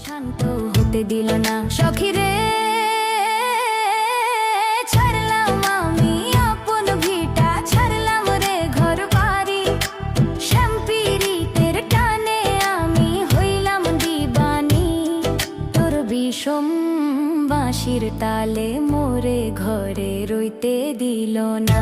শান্ত হতে দিল না সখিরে। ছাড়লাম আমি আপন ভিটা, ছাড়লাম রে ঘর বাড়ি, শ্যামপিরিতের টানে আমি হইলাম দিবানি। তোর বিষম বাঁশির তালে মোরে ঘরে রইতে দিল না।